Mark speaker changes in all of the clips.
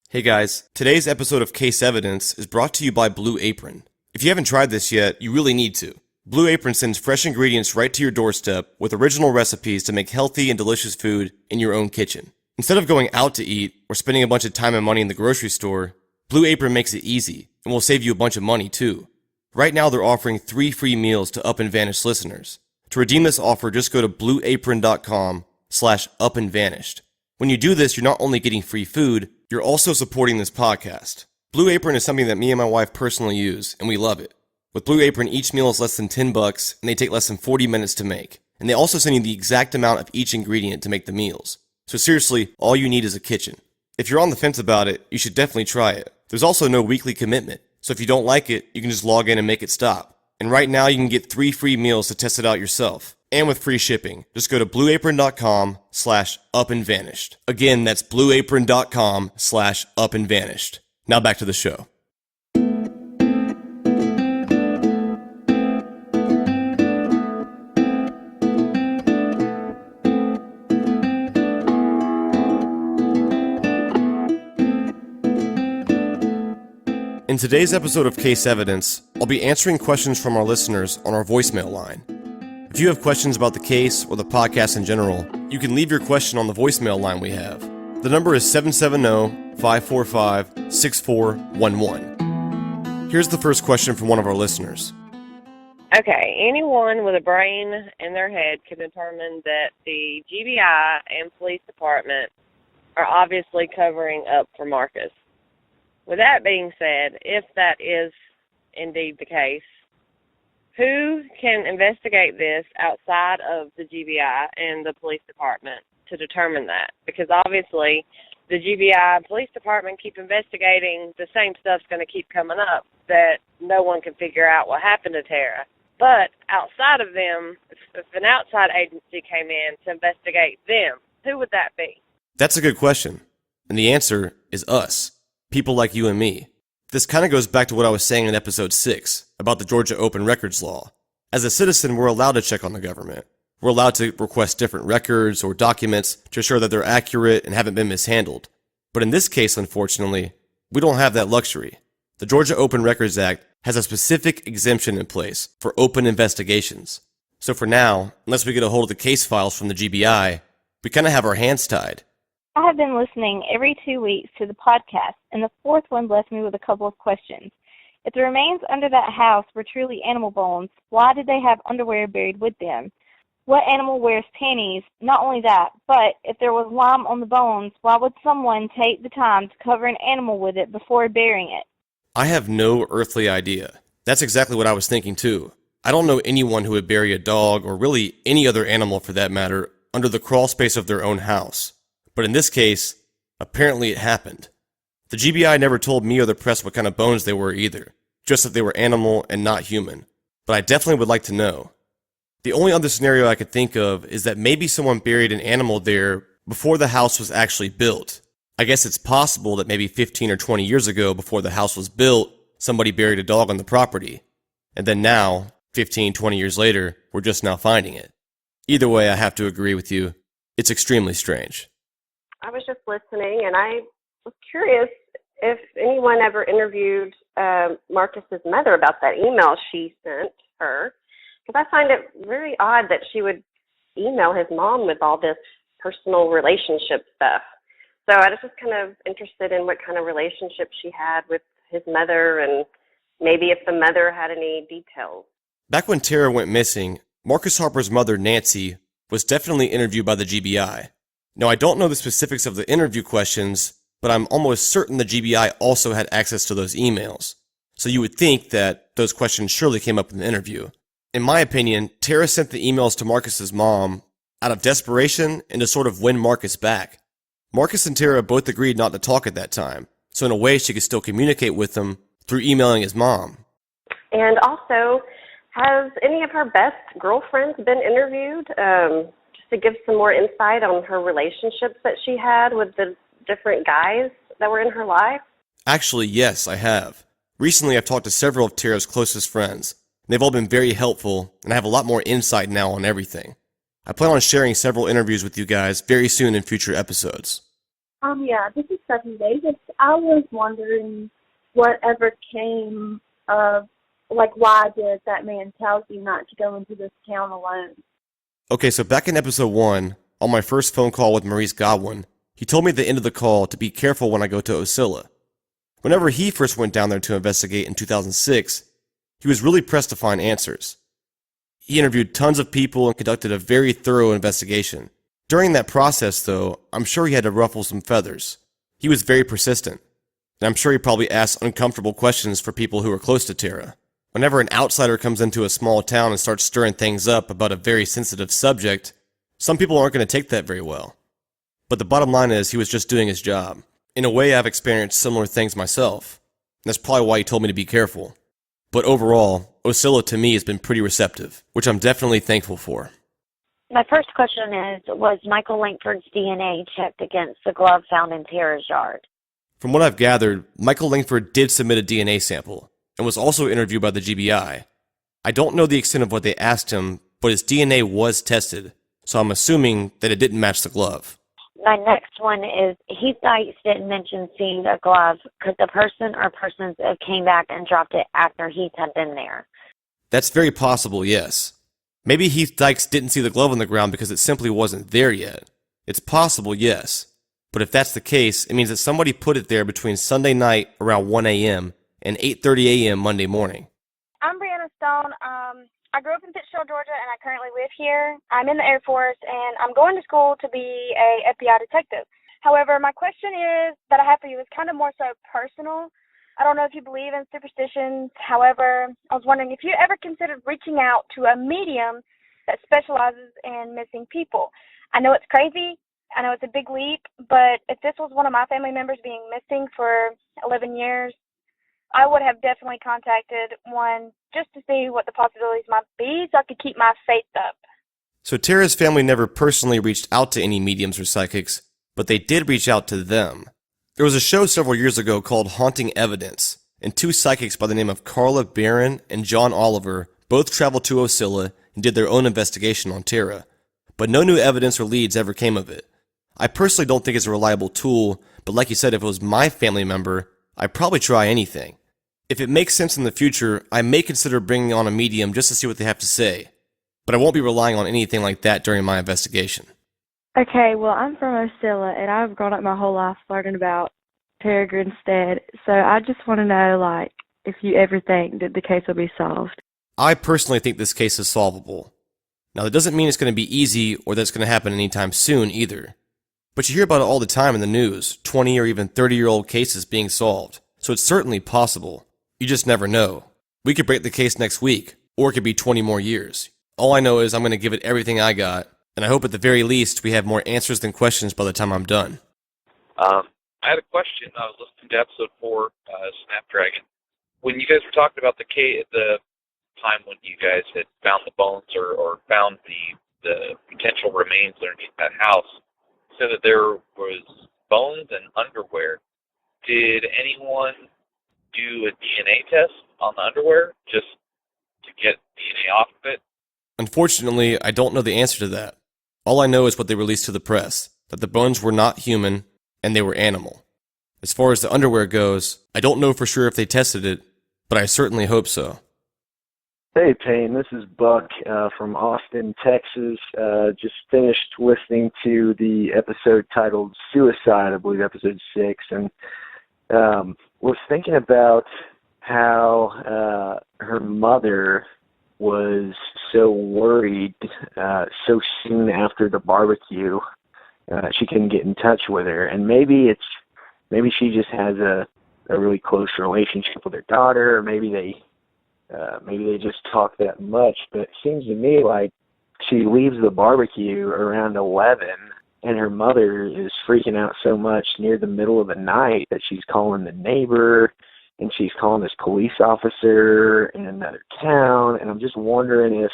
Speaker 1: Hey guys, today's episode of Case Evidence is brought to you by Blue Apron. If you haven't tried this yet, you really need to. Blue Apron sends fresh ingredients right to your doorstep with original recipes to make healthy and delicious food in your own kitchen. Instead of going out to eat or spending a bunch of time and money in the grocery store, Blue Apron makes it easy and will save you a bunch of money too. Right now they're offering 3 free meals to Up and Vanished listeners. To redeem this offer, just go to blueapron.com/upandvanished. When you do this, you're not only getting free food, you're also supporting this podcast. Blue Apron is something that me and my wife personally use, and we love it. With Blue Apron, each meal is less than $10, and they take less than 40 minutes to make. And they also send you the exact amount of each ingredient to make the meals. So seriously, all you need is a kitchen. If you're on the fence about it, you should definitely try it. There's also no weekly commitment, so if you don't like it, you can just log in and make it stop. And right now, you can get 3 free meals to test it out yourself. And with free shipping, just go to blueapron.com/upandvanished. Again, that's blueapron.com/upandvanished. Now back to the show. In today's episode of Case Evidence, I'll be answering questions from our listeners on our voicemail line. If you have questions about the case or the podcast in general, you can leave your question on the voicemail line we have. The number is 770-545-6411. Here's the first question from one of our listeners.
Speaker 2: Okay, anyone with a brain in their head can determine that the GBI and police department are obviously covering up for Marcus. With that being said, if that is indeed the case, who can investigate this outside of the GBI and the police department to determine that? Because obviously the GBI and police department keep investigating, the same stuff's going to keep coming up that no one can figure out what happened to Tara. But outside of them, if an outside agency came in to investigate them, who would that be?
Speaker 1: That's a good question. And the answer is us. People like you and me. This kind of goes back to what I was saying in episode 6 about the Georgia Open Records Law. As a citizen, we're allowed to check on the government. We're allowed to request different records or documents to ensure that they're accurate and haven't been mishandled. But in this case, unfortunately, we don't have that luxury. The Georgia Open Records Act has a specific exemption in place for open investigations. So for now, unless we get a hold of the case files from the GBI, we kind of have our hands tied.
Speaker 3: I have been listening every 2 weeks to the podcast, and the 4th one left me with a couple of questions. If the remains under that house were truly animal bones, why did they have underwear buried with them? What animal wears panties? Not only that, but if there was lime on the bones, why would someone take the time to cover an animal with it before burying it?
Speaker 1: I have no earthly idea. That's exactly what I was thinking too. I don't know anyone who would bury a dog, or really any other animal for that matter, under the crawl space of their own house. But in this case, apparently it happened. The GBI never told me or the press what kind of bones they were either, just that they were animal and not human. But I definitely would like to know. The only other scenario I could think of is that maybe someone buried an animal there before the house was actually built. I guess it's possible that maybe 15 or 20 years ago, before the house was built, somebody buried a dog on the property. And then now, 15, 20 years later, we're just now finding it. Either way, I have to agree with you. It's extremely strange.
Speaker 4: I was just listening, and I was curious if anyone ever interviewed Marcus's mother about that email she sent her, because I find it very odd that she would email his mom with all this personal relationship stuff. So I was just kind of interested in what kind of relationship she had with his mother, and maybe if the mother had any details.
Speaker 1: Back when Tara went missing, Marcus Harper's mother, Nancy, was definitely interviewed by the GBI. Now, I don't know the specifics of the interview questions, but I'm almost certain the GBI also had access to those emails. So you would think that those questions surely came up in the interview. In my opinion, Tara sent the emails to Marcus's mom out of desperation and to sort of win Marcus back. Marcus and Tara both agreed not to talk at that time, so in a way she could still communicate with him through emailing his mom.
Speaker 4: And also, has any of her best girlfriends been interviewed? To give some more insight on her relationships that she had with the different guys that were in her life?
Speaker 1: Actually, yes, I have. Recently, I've talked to several of Tara's closest friends. They've all been very helpful, and I have a lot more insight now on everything. I plan on sharing several interviews with you guys very soon in future episodes.
Speaker 5: Yeah, this is 7 days. I was wondering whatever came of, like, why did that man tell you not to go into this town alone?
Speaker 1: Okay, so back in episode 1, on my first phone call with Maurice Godwin, he told me at the end of the call to be careful when I go to Osceola. Whenever he first went down there to investigate in 2006, he was really pressed to find answers. He interviewed tons of people and conducted a very thorough investigation. During that process, though, I'm sure he had to ruffle some feathers. He was very persistent, and I'm sure he probably asked uncomfortable questions for people who were close to Tara. Whenever an outsider comes into a small town and starts stirring things up about a very sensitive subject, some people aren't going to take that very well. But the bottom line is he was just doing his job. In a way, I've experienced similar things myself. And that's probably why he told me to be careful. But overall, Osceola to me has been pretty receptive, which I'm definitely thankful for.
Speaker 6: My first question is, was Michael Langford's DNA checked against the glove found in Tara's yard?
Speaker 1: From what I've gathered, Michael Langford did submit a DNA sample, and was also interviewed by the GBI. I don't know the extent of what they asked him, but his DNA was tested, so I'm assuming that it didn't match the glove.
Speaker 6: My next one is, Heath Dykes didn't mention seeing a glove. Could the person or persons have came back and dropped it after Heath had been there?
Speaker 1: That's very possible, yes. Maybe Heath Dykes didn't see the glove on the ground because it simply wasn't there yet. It's possible, yes. But if that's the case, it means that somebody put it there between Sunday night around 1 a.m. and 8:30 a.m. Monday morning.
Speaker 7: I'm Brianna Stone. I grew up in Pittsfield, Georgia, and I currently live here. I'm in the Air Force, and I'm going to school to be a FBI detective. However, my question that I have for you is kind of more so personal. I don't know if you believe in superstitions. However, I was wondering if you ever considered reaching out to a medium that specializes in missing people. I know it's crazy. I know it's a big leap, but if this was one of my family members being missing for 11 years, I would have definitely contacted one just to see what the possibilities might be so I could keep my faith up.
Speaker 1: So Tara's family never personally reached out to any mediums or psychics, but they did reach out to them. There was a show several years ago called Haunting Evidence, and two psychics by the name of Carla Barron and John Oliver both traveled to Osceola and did their own investigation on Tara, but no new evidence or leads ever came of it. I personally don't think it's a reliable tool, but like you said, if it was my family member, I'd probably try anything. If it makes sense in the future, I may consider bringing on a medium just to see what they have to say, but I won't be relying on anything like that during my investigation.
Speaker 8: Okay, well, I'm from Osceola, and I've grown up my whole life learning about Tara Grinstead, so I just want to know, like, if you ever think that the case will be solved.
Speaker 1: I personally think this case is solvable. Now, that doesn't mean it's going to be easy or that it's going to happen anytime soon either. But you hear about it all the time in the news, 20 or even 30-year-old cases being solved, so it's certainly possible. You just never know. We could break the case next week, or it could be 20 more years. All I know is I'm going to give it everything I got, and I hope at the very least we have more answers than questions by the time I'm done.
Speaker 9: I had a question. I was listening to episode 4, Snapdragon. When you guys were talking about the time when you guys had found the bones or found the potential remains underneath that house, you said that there was bones and underwear. Did anyone do a DNA test on the underwear just to get DNA off of it?
Speaker 1: Unfortunately, I don't know the answer to that. All I know is what they released to the press, that the bones were not human and they were animal. As far as the underwear goes, I don't know for sure if they tested it, but I certainly hope so.
Speaker 10: Hey, Payne, this is Buck from Austin, Texas. Just finished listening to the episode titled Suicide, I believe episode 6, and was thinking about how her mother was so worried so soon after the barbecue she couldn't get in touch with her, and maybe she just has a really close relationship with her daughter, or maybe they just talk that much. But it seems to me like she leaves the barbecue around 11, and her mother is freaking out so much near the middle of the night that she's calling the neighbor, and she's calling this police officer in another town. And I'm just wondering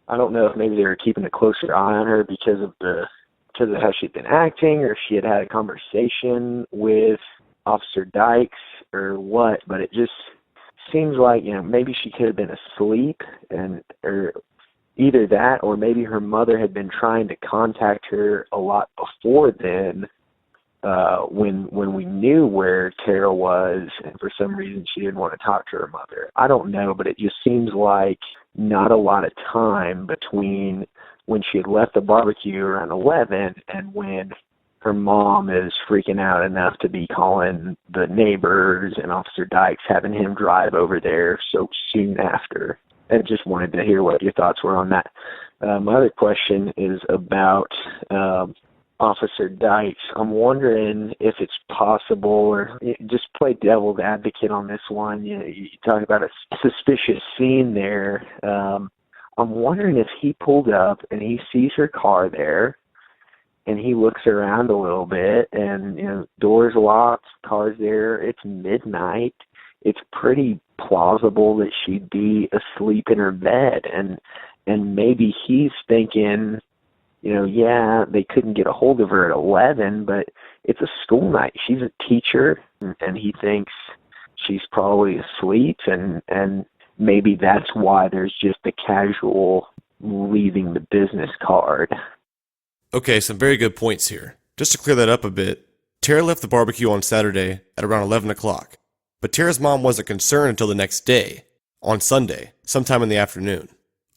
Speaker 10: I don't know if maybe they were keeping a closer eye on her because of how she'd been acting, or if she had had a conversation with Officer Dykes or what, but it just seems like, maybe she could have been asleep, or either that, or maybe her mother had been trying to contact her a lot before then, when we knew where Tara was, and for some reason she didn't want to talk to her mother. I don't know, but it just seems like not a lot of time between when she had left the barbecue around 11 and when her mom is freaking out enough to be calling the neighbors and Officer Dykes, having him drive over there so soon after. And just wanted to hear what your thoughts were on that. My other question is about Officer Dykes. I'm wondering if it's possible, or just play devil's advocate on this one. You talk about a suspicious scene there. I'm wondering if he pulled up and he sees her car there, and he looks around a little bit, and doors locked, car's there. It's midnight. It's pretty plausible that she'd be asleep in her bed, and maybe he's thinking, yeah, they couldn't get a hold of her at 11, but it's a school night. She's a teacher, and he thinks she's probably asleep, and maybe that's why there's just a casual leaving the business card.
Speaker 1: Okay, some very good points here. Just to clear that up a bit, Tara left the barbecue on Saturday at around 11 o'clock, but Tara's mom wasn't concerned until the next day, on Sunday, sometime in the afternoon.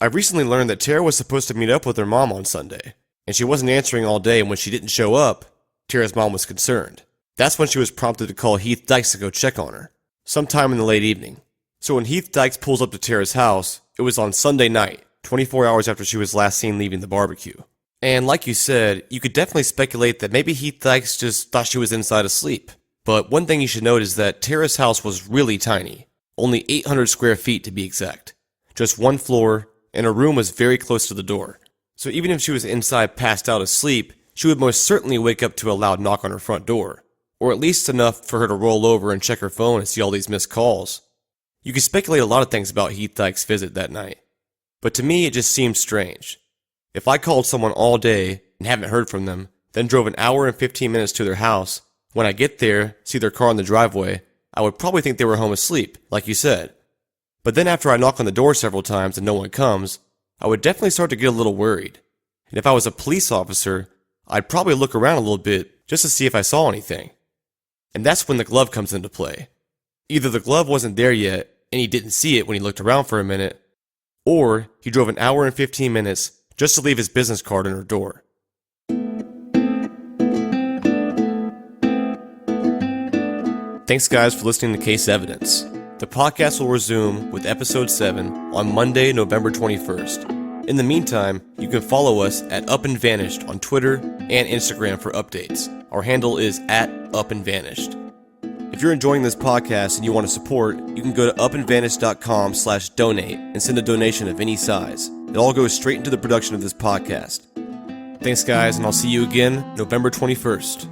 Speaker 1: I've recently learned that Tara was supposed to meet up with her mom on Sunday, and she wasn't answering all day, and when she didn't show up, Tara's mom was concerned. That's when she was prompted to call Heath Dykes to go check on her, sometime in the late evening. So when Heath Dykes pulls up to Tara's house, it was on Sunday night, 24 hours after she was last seen leaving the barbecue. And like you said, you could definitely speculate that maybe Heath Dykes just thought she was inside asleep. But one thing you should note is that Tara's house was really tiny, only 800 square feet to be exact. Just one floor, and her room was very close to the door. So even if she was inside passed out asleep, she would most certainly wake up to a loud knock on her front door, or at least enough for her to roll over and check her phone and see all these missed calls. You could speculate a lot of things about Heath Dykes' visit that night, but to me it just seemed strange. If I called someone all day and haven't heard from them, then drove an hour and 15 minutes to their house, when I get there, see their car in the driveway, I would probably think they were home asleep, like you said. But then after I knock on the door several times and no one comes, I would definitely start to get a little worried. And if I was a police officer, I'd probably look around a little bit just to see if I saw anything. And that's when the glove comes into play. Either the glove wasn't there yet and he didn't see it when he looked around for a minute, or he drove an hour and 15 minutes just to leave his business card in her door. Thanks guys for listening to Case Evidence. The podcast will resume with episode 7 on Monday, November 21st. In the meantime, you can follow us at Up and Vanished on Twitter and Instagram for updates. Our handle is @UpandVanished. If you're enjoying this podcast and you want to support, you can go to upandvanished.com/donate and send a donation of any size. It all goes straight into the production of this podcast. Thanks guys, and I'll see you again November 21st.